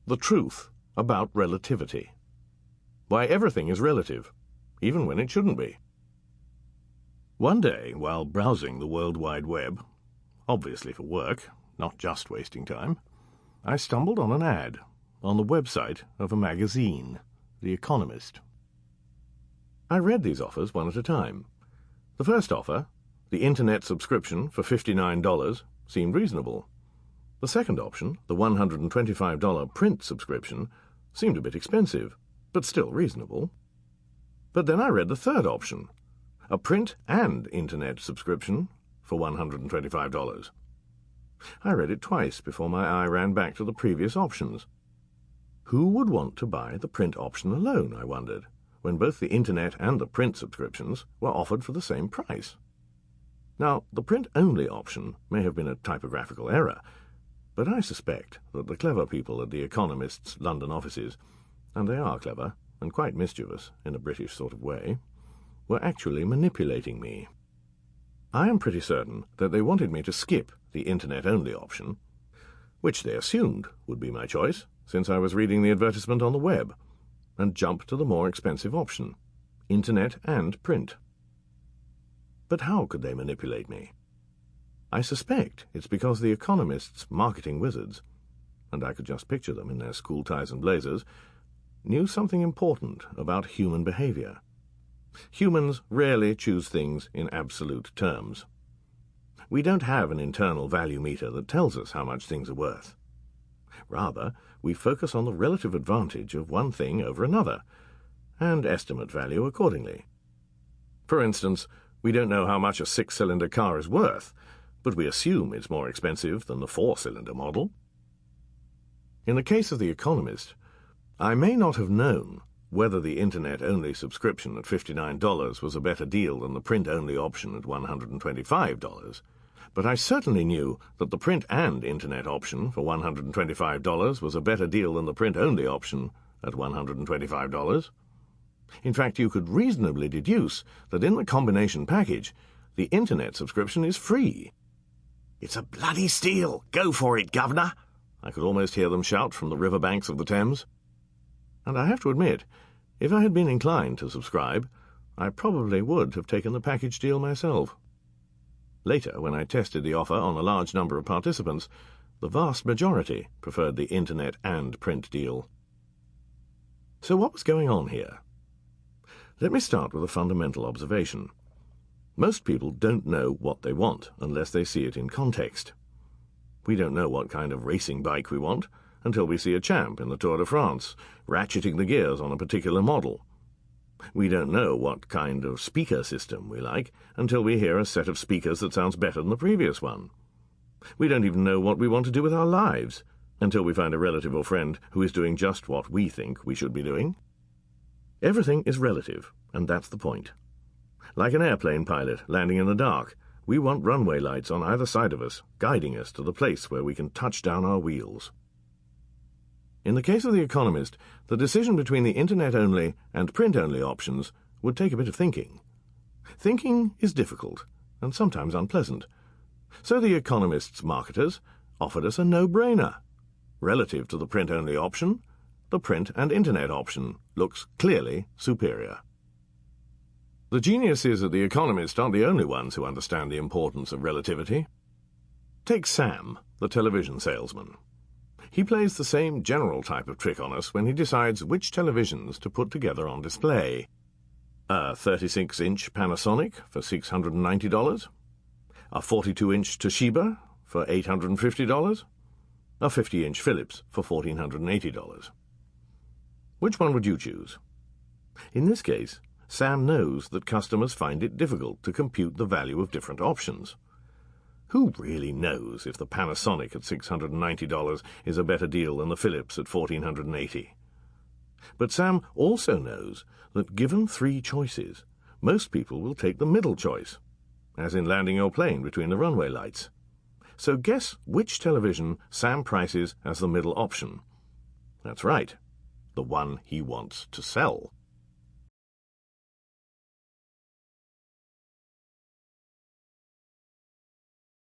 The truth about relativity. Why everything is relative, even when it shouldn't be. One day, while browsing the World Wide Web, obviously for work, not just wasting time, I stumbled on an ad on the website of a magazine, The Economist. I read these offers one at a time. The first offer, the internet subscription for $59, seemed reasonable. The second option, the $125 print subscription, seemed a bit expensive, but still reasonable. But then I read the third option, a print and internet subscription for $125. I read it twice before my eye ran back to the previous options. Who would want to buy the print option alone, I wondered, when both the internet and the print subscriptions were offered for the same price? Now, the print-only option may have been a typographical error, but I suspect that the clever people at The Economist's London offices, and they are clever and quite mischievous in a British sort of way, were actually manipulating me. I am pretty certain that they wanted me to skip the internet-only option, which they assumed would be my choice, since I was reading the advertisement on the web, and jump to the more expensive option, internet and print. But how could they manipulate me? I suspect it's because The Economist's marketing wizards, and I could just picture them in their school ties and blazers, knew something important about human behavior. Humans rarely choose things in absolute terms. We don't have an internal value meter that tells us how much things are worth. Rather, we focus on the relative advantage of one thing over another, and estimate value accordingly. For instance, we don't know how much a 6-cylinder car is worth, but we assume it's more expensive than the 4-cylinder model. In the case of The Economist, I may not have known whether the internet-only subscription at $59 was a better deal than the print-only option at $125, but I certainly knew that the print and internet option for $125 was a better deal than the print-only option at $125. In fact, you could reasonably deduce that in the combination package, the internet subscription is free. "It's a bloody steal! Go for it, governor!" I could almost hear them shout from the riverbanks of the Thames. And I have to admit, if I had been inclined to subscribe, I probably would have taken the package deal myself. Later, when I tested the offer on a large number of participants, the vast majority preferred the internet and print deal. So what was going on here? Let me start with a fundamental observation. Most people don't know what they want unless they see it in context. We don't know what kind of racing bike we want until we see a champ in the Tour de France ratcheting the gears on a particular model. We don't know what kind of speaker system we like until we hear a set of speakers that sounds better than the previous one. We don't even know what we want to do with our lives until we find a relative or friend who is doing just what we think we should be doing. Everything is relative, and that's the point. Like an airplane pilot landing in the dark, we want runway lights on either side of us, guiding us to the place where we can touch down our wheels. In the case of The Economist, the decision between the internet-only and print-only options would take a bit of thinking. Thinking is difficult, and sometimes unpleasant. So The Economist's marketers offered us a no-brainer. Relative to the print-only option, the print and internet option looks clearly superior. The geniuses at The Economist aren't the only ones who understand the importance of relativity. Take Sam, the television salesman. He plays the same general type of trick on us when he decides which televisions to put together on display. A 36-inch Panasonic for $690, a 42-inch Toshiba for $850, a 50-inch Philips for $1,480. Which one would you choose? In this case, Sam knows that customers find it difficult to compute the value of different options. Who really knows if the Panasonic at $690 is a better deal than the Philips at $1,480? But Sam also knows that given 3 choices, most people will take the middle choice, as in landing your plane between the runway lights. So guess which television Sam prices as the middle option. That's right, the one he wants to sell.